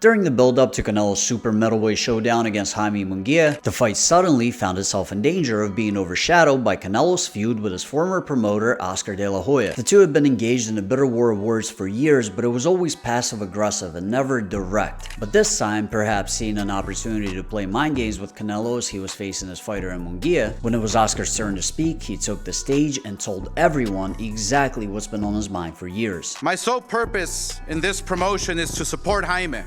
During the build-up to Canelo's super middleweight showdown against Jaime Munguia, the fight suddenly found itself in danger of being overshadowed by Canelo's feud with his former promoter Oscar De La Hoya. The two had been engaged in a bitter war of words for years, but it was always passive-aggressive and never direct. But this time, perhaps seeing an opportunity to play mind games with Canelo as he was facing his fighter in Munguia, when it was Oscar's turn to speak, he took the stage and told everyone exactly what's been on his mind for years. My sole purpose in this promotion is to support Jaime,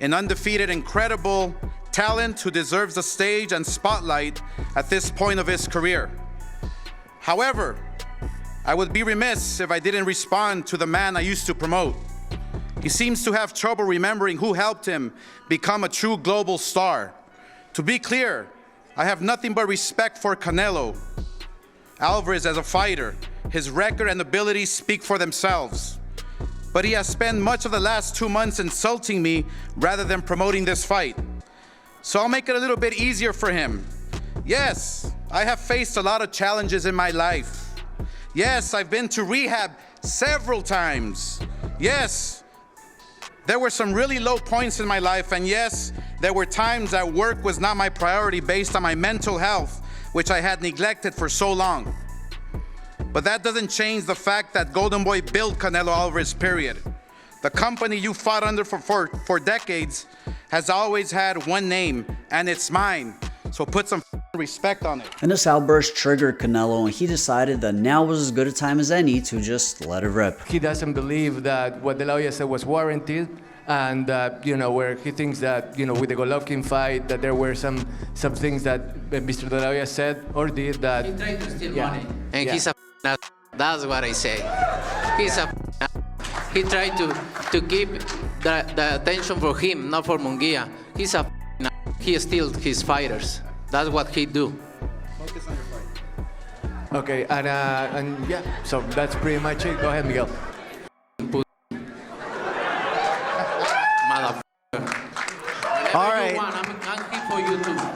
an undefeated, incredible talent who deserves the stage and spotlight at this point of his career. However, I would be remiss if I didn't respond to the man I used to promote. He seems to have trouble remembering who helped him become a true global star. To be clear, I have nothing but respect for Canelo Alvarez as a fighter. His record and abilities speak for themselves. But he has spent much of the last 2 months insulting me rather than promoting this fight. So I'll make it a little bit easier for him. Yes, I have faced a lot of challenges in my life. Yes, I've been to rehab several times. Yes, there were some really low points in my life, and yes, there were times that work was not my priority based on my mental health, which I had neglected for so long. But that doesn't change the fact that Golden Boy built Canelo Alvarez, period. The company you fought under for decades has always had one name, and it's mine. So put some respect on it. And this outburst triggered Canelo, and he decided that now was as good a time as any to just let it rip. He doesn't believe that what De La Hoya said was warranted, and where he thinks that with the Golovkin fight that there were some things that Mr. De La Hoya said or did that he tried to steal money, and he's a that's what I say. He's a he tried to keep the attention for him, not for Munguia. He's a he steals his fighters. That's what he do. Focus on your fight. Okay, and yeah, so that's pretty much it. Go ahead, Miguel. Motherfucker. All right. I'm here for you too.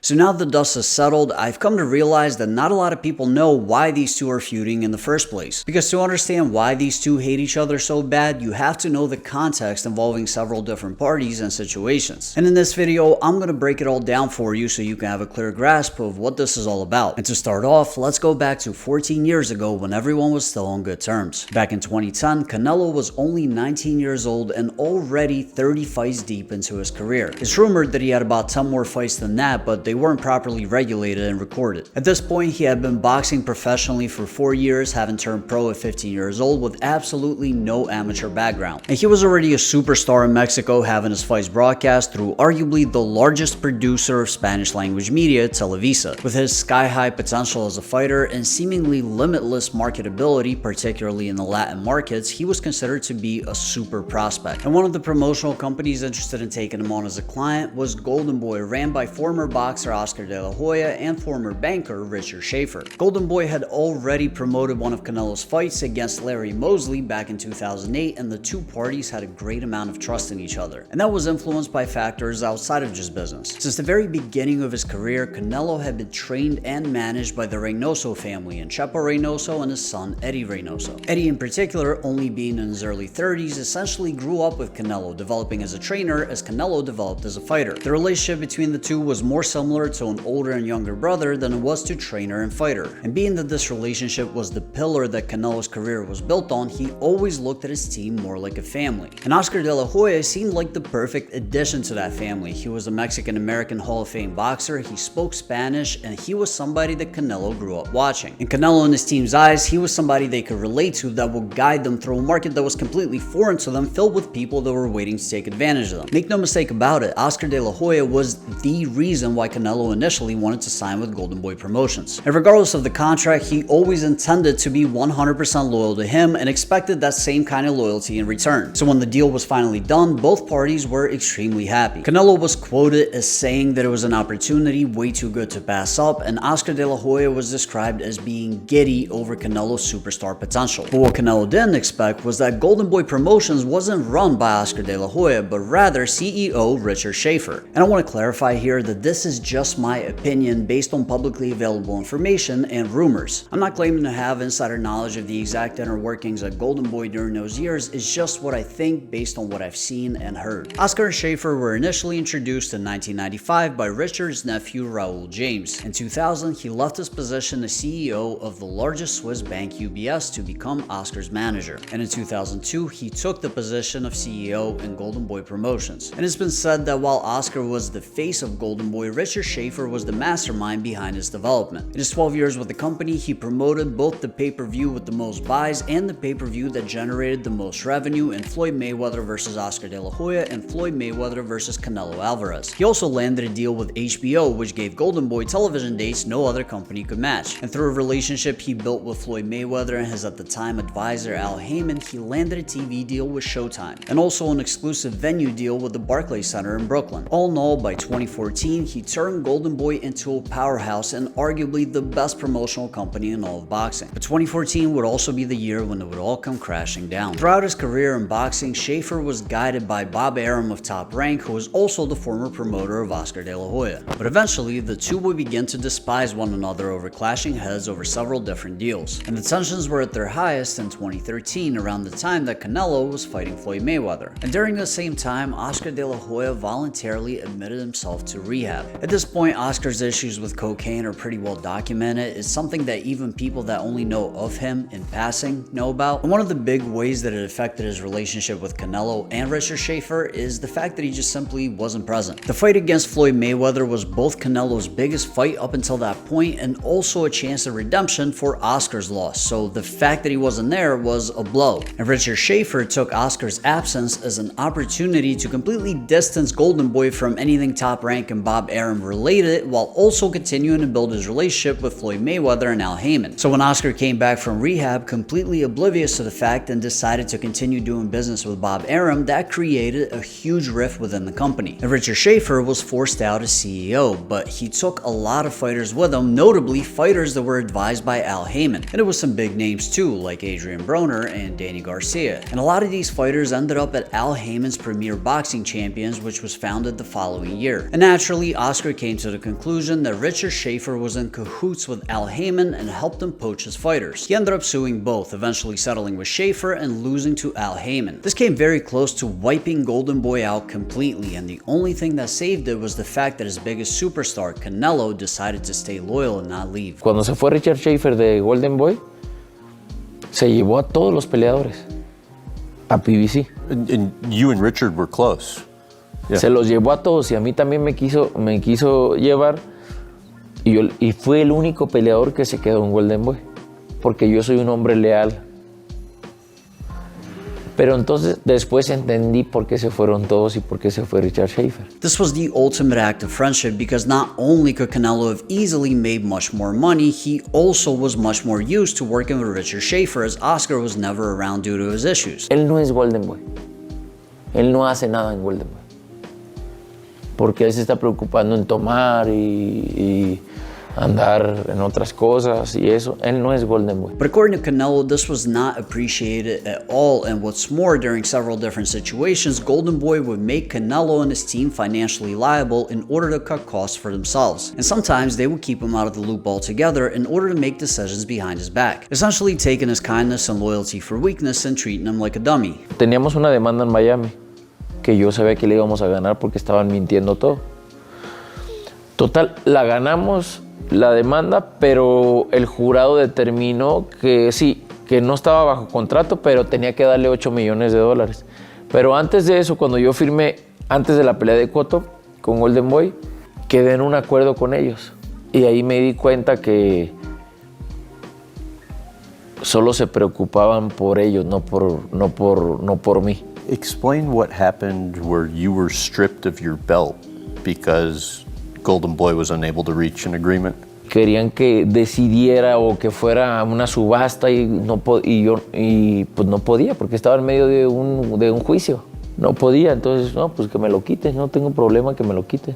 So now that the dust has settled, I've come to realize that not a lot of people know why these two are feuding in the first place. Because to understand why these two hate each other so bad, you have to know the context involving several different parties and situations. And in this video, I'm going to break it all down for you so you can have a clear grasp of what this is all about. And to start off, let's go back to 14 years ago when everyone was still on good terms. Back in 2010, Canelo was only 19 years old and already 30 fights deep into his career. It's rumored that he had about 10 more fights than that, but they weren't properly regulated and recorded. At this point, he had been boxing professionally for 4 years, having turned pro at 15 years old with absolutely no amateur background. And he was already a superstar in Mexico, having his fights broadcast through arguably the largest producer of Spanish language media, Televisa. With his sky-high potential as a fighter and seemingly limitless marketability, particularly in the Latin markets, he was considered to be a super prospect. And one of the promotional companies interested in taking him on as a client was Golden Boy, ran by former boxer Oscar De La Hoya and former banker Richard Schaefer. Golden Boy had already promoted one of Canelo's fights against Larry Mosley back in 2008, and the two parties had a great amount of trust in each other. And that was influenced by factors outside of just business. Since the very beginning of his career, Canelo had been trained and managed by the Reynoso family and Chepo Reynoso and his son Eddie Reynoso. Eddie in particular, only being in his early 30s, essentially grew up with Canelo, developing as a trainer as Canelo developed as a fighter. The relationship between the two was more similar to an older and younger brother than it was to trainer and fighter. And being that this relationship was the pillar that Canelo's career was built on, he always looked at his team more like a family. And Oscar De La Hoya seemed like the perfect addition to that family. He was a Mexican-American Hall of Fame boxer, he spoke Spanish, and he was somebody that Canelo grew up watching. And Canelo in his team's eyes, he was somebody they could relate to that would guide them through a market that was completely foreign to them, filled with people that were waiting to take advantage of them. Make no mistake about it, Oscar De La Hoya was the reason why Canelo initially wanted to sign with Golden Boy Promotions. And regardless of the contract, he always intended to be 100% loyal to him and expected that same kind of loyalty in return. So when the deal was finally done, both parties were extremely happy. Canelo was quoted as saying that it was an opportunity way too good to pass up, and Oscar De La Hoya was described as being giddy over Canelo's superstar potential. But what Canelo didn't expect was that Golden Boy Promotions wasn't run by Oscar De La Hoya, but rather CEO Richard Schaefer. And I want to clarify here that this is is just my opinion based on publicly available information and rumors. I'm not claiming to have insider knowledge of the exact inner workings at Golden Boy during those years, it's just what I think based on what I've seen and heard. Oscar and Schaefer were initially introduced in 1995 by Richard's nephew Raul James. In 2000, he left his position as CEO of the largest Swiss bank UBS to become Oscar's manager. And in 2002, he took the position of CEO in Golden Boy Promotions. And it's been said that while Oscar was the face of Golden Boy, Richard Schaefer was the mastermind behind its development. In his 12 years with the company, he promoted both the pay-per-view with the most buys and the pay-per-view that generated the most revenue in Floyd Mayweather vs. Oscar De La Hoya and Floyd Mayweather vs. Canelo Alvarez. He also landed a deal with HBO, which gave Golden Boy television dates no other company could match. And through a relationship he built with Floyd Mayweather and his at the time advisor Al Heyman, he landed a TV deal with Showtime, and also an exclusive venue deal with the Barclays Center in Brooklyn. All in all, by 2014, he turned Golden Boy into a powerhouse and arguably the best promotional company in all of boxing. But 2014 would also be the year when it would all come crashing down. Throughout his career in boxing, Schaefer was guided by Bob Arum of Top Rank, who was also the former promoter of Oscar De La Hoya. But eventually, the two would begin to despise one another over clashing heads over several different deals. And the tensions were at their highest in 2013, around the time that Canelo was fighting Floyd Mayweather. And during the same time, Oscar De La Hoya voluntarily admitted himself to rehab. At this point, Oscar's issues with cocaine are pretty well documented. It's something that even people that only know of him in passing know about. And one of the big ways that it affected his relationship with Canelo and Richard Schaefer is the fact that he just simply wasn't present. The fight against Floyd Mayweather was both Canelo's biggest fight up until that point and also a chance of redemption for Oscar's loss, so the fact that he wasn't there was a blow. And Richard Schaefer took Oscar's absence as an opportunity to completely distance Golden Boy from anything Top Rank and Bob Arum related, while also continuing to build his relationship with Floyd Mayweather and Al Heyman. So when Oscar came back from rehab completely oblivious to the fact and decided to continue doing business with Bob Arum, that created a huge rift within the company. And Richard Schaefer was forced out as CEO, but he took a lot of fighters with him, notably fighters that were advised by Al Heyman. And it was some big names too, like Adrian Broner and Danny Garcia. And a lot of these fighters ended up at Al Heyman's Premier Boxing Champions, which was founded the following year. And naturally, Oscar came to the conclusion that Richard Schaefer was in cahoots with Al Heyman and helped him poach his fighters. He ended up suing both, eventually settling with Schaefer and losing to Al Heyman. This came very close to wiping Golden Boy out completely, and the only thing that saved it was the fact that his biggest superstar, Canelo, decided to stay loyal and not leave. Cuando se fue Richard Schaefer de Golden Boy, se llevó a todos los peleadores a PBC. And you and Richard were close. Yeah. Se los llevó a todos y a mí también me quiso llevar y fue el único peleador que se quedó en Golden Boy, porque yo soy un hombre leal. Pero entonces después entendí por qué se fueron todos y por qué se fue Richard Schaefer. This was the ultimate act of friendship because not only could Canelo have easily made much more money, he also was much more used to working with Richard Schaefer, as Oscar was never around due to his issues. Él no es Golden Boy. Él no hace nada en Golden Boy. Porque él se está preocupando en tomar y andar en otras cosas y eso. Él no es Golden Boy. But according to Canelo, this was not appreciated at all, and what's more, during several different situations, Golden Boy would make Canelo and his team financially liable in order to cut costs for themselves. And sometimes they would keep him out of the loop altogether in order to make decisions behind his back, essentially taking his kindness and loyalty for weakness and treating him like a dummy. Teníamos una demanda en Miami que yo sabía que le íbamos a ganar porque estaban mintiendo todo. Total, la ganamos la demanda, pero el jurado determinó que sí, que no estaba bajo contrato, pero tenía que darle $8 millones. Pero antes de eso, cuando yo firmé, antes de la pelea de Cotto con Golden Boy, quedé en un acuerdo con ellos. Y ahí me di cuenta que solo se preocupaban por ellos, no por mí. Explain what happened where you were stripped of your belt because Golden Boy was unable to reach an agreement. Querían que decidiera o que fuera una subasta y pues no podía porque estaba en medio de un juicio. No podía, entonces no, pues que me lo quiten, no tengo problema que me lo quiten.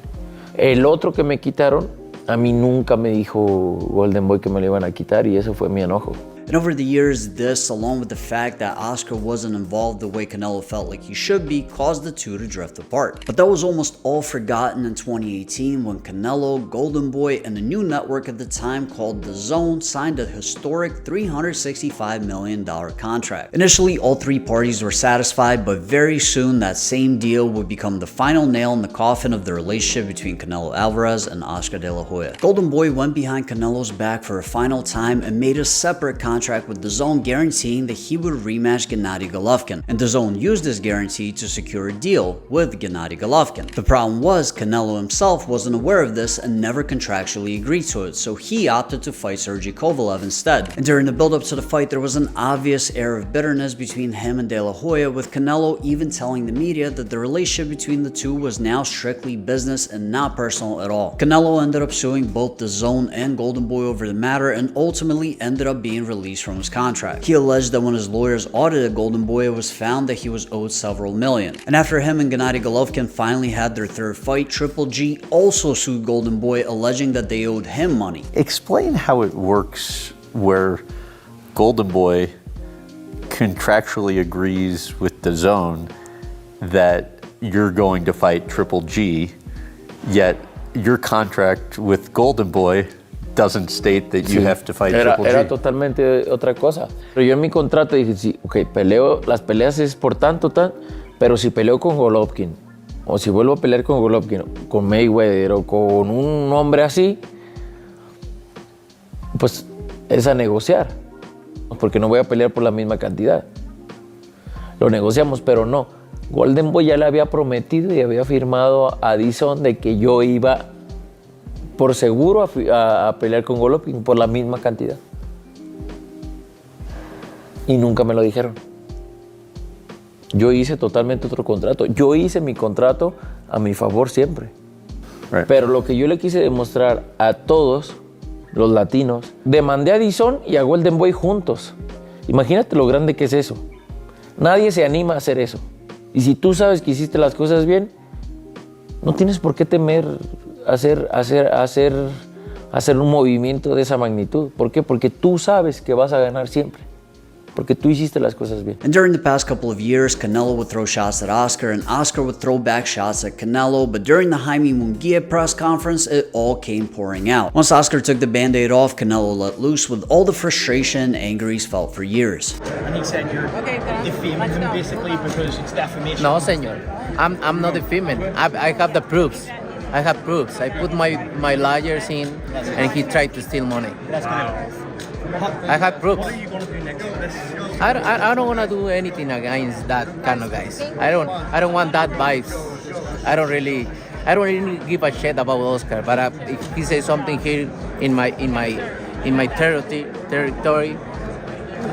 El otro que me quitaron, a mí nunca me dijo Golden Boy que me lo iban a quitar y eso fue mi enojo. And over the years, this, along with the fact that Oscar wasn't involved the way Canelo felt like he should be, caused the two to drift apart. But that was almost all forgotten in 2018 when Canelo, Golden Boy, and a new network at the time called DAZN signed a historic $365 million contract. Initially, all three parties were satisfied, but very soon that same deal would become the final nail in the coffin of the relationship between Canelo Alvarez and Oscar de la Hoya. Golden Boy went behind Canelo's back for a final time and made a separate contract with DAZN guaranteeing that he would rematch Gennady Golovkin, and DAZN used this guarantee to secure a deal with Gennady Golovkin. The problem was Canelo himself wasn't aware of this and never contractually agreed to it, so he opted to fight Sergey Kovalev instead. And during the build-up to the fight, there was an obvious air of bitterness between him and De La Hoya, with Canelo even telling the media that the relationship between the two was now strictly business and not personal at all. Canelo ended up suing both DAZN and Golden Boy over the matter and ultimately ended up being released from his contract. He alleged that when his lawyers audited Golden Boy, it was found that he was owed several million. And after him and Gennady Golovkin finally had their third fight, Triple G also sued Golden Boy, alleging that they owed him money. Explain how it works where Golden Boy contractually agrees with DAZN that you're going to fight Triple G, yet your contract with Golden Boy doesn't state that you have to fight Triple G. Era totalmente otra cosa. Pero yo en mi contrato dije, sí, ok, las peleas es por tanto, pero si peleo con Golovkin, o si vuelvo a pelear con Golovkin, con Mayweather o con un hombre así, pues es a negociar, porque no voy a pelear por la misma cantidad. Lo negociamos, pero no. Golden Boy ya le había prometido y había firmado a DAZN de que yo iba por seguro a pelear con Golovkin por la misma cantidad. Y nunca me lo dijeron. Yo hice totalmente otro contrato. Yo hice mi contrato a mi favor siempre. Right. Pero lo que yo le quise demostrar a todos los latinos, demandé a DAZN y a Golden Boy juntos. Imagínate lo grande que es eso. Nadie se anima a hacer eso. Y si tú sabes que hiciste las cosas bien, no tienes por qué temer hacer un movimiento de esa magnitud. ¿Por qué? Porque tú sabes que vas a ganar siempre. Porque tú hiciste las cosas bien. And during the past couple of years, Canelo would throw shots at Oscar and Oscar would throw back shots at Canelo, but during the Jaime Munguia press conference, it all came pouring out. Once Oscar took the band-aid off, Canelo let loose with all the frustration and anger he's felt for years. And he said you're defaming him basically because it's defamation. No, senor. I'm not defaming. I have the proofs. I have proofs. I put my lawyers in, and he tried to steal money. That's Canelo. I have proofs. What are you going to do next with this? I don't want to do anything against that kind of guys. I don't want that vibes. I don't really give a shit about Oscar. But if he says something here in my territory,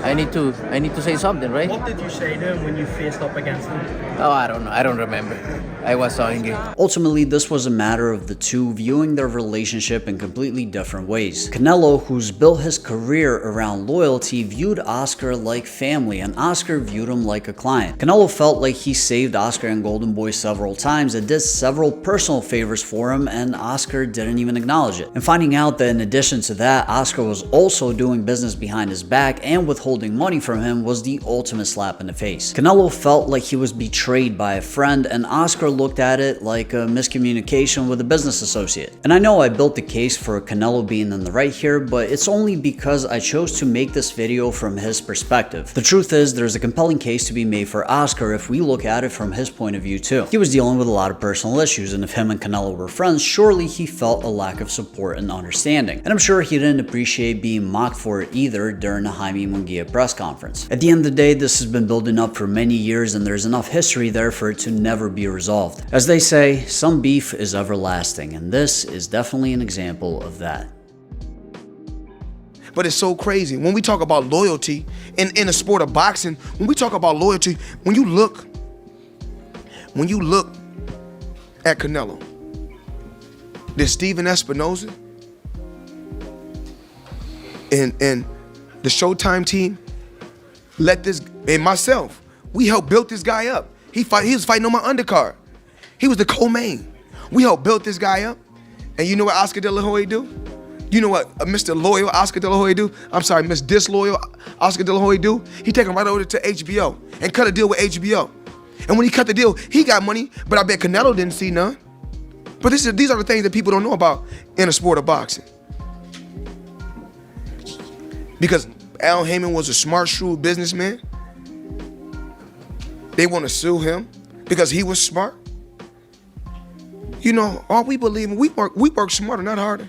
I need to say something, right? What did you say to him when you faced up against him? Oh, I don't know. I don't remember. I was so angry. Ultimately, this was a matter of the two viewing their relationship in completely different ways. Canelo, who's built his career around loyalty, viewed Oscar like family, and Oscar viewed him like a client. Canelo felt like he saved Oscar and Golden Boy several times and did several personal favors for him, and Oscar didn't even acknowledge it. And finding out that in addition to that, Oscar was also doing business behind his back and withholding money from him was the ultimate slap in the face. Canelo felt like he was betrayed by a friend, and Oscar looked at it like a miscommunication with a business associate. And I know I built the case for Canelo being in the right here, but it's only because I chose to make this video from his perspective. The truth is, there's a compelling case to be made for Oscar if we look at it from his point of view too. He was dealing with a lot of personal issues, and if him and Canelo were friends, surely he felt a lack of support and understanding. And I'm sure he didn't appreciate being mocked for it either during the Jaime Munguia press conference. At the end of the day, this has been building up for many years, and there's enough history there for it to never be resolved. As they say, some beef is everlasting, and this is definitely an example of that. But it's so crazy. When we talk about loyalty in the sport of boxing, when we talk about loyalty, when you look at Canelo, there's Steven Espinoza and the Showtime team let this, and myself, we helped build this guy up. He was fighting on my undercard. He was the co-main. We helped build this guy up. And you know what Oscar De La Hoya do? You know what Mr. Loyal Oscar De La Hoya do? I'm sorry, Miss Disloyal Oscar De La Hoya do? He take him right over to HBO and cut a deal with HBO. And when he cut the deal, he got money, but I bet Canelo didn't see none. But these are the things that people don't know about in the sport of boxing. Because Al Heyman was a smart, shrewd businessman. They want to sue him because he was smart. You know, all we believe in, we work smarter, not harder.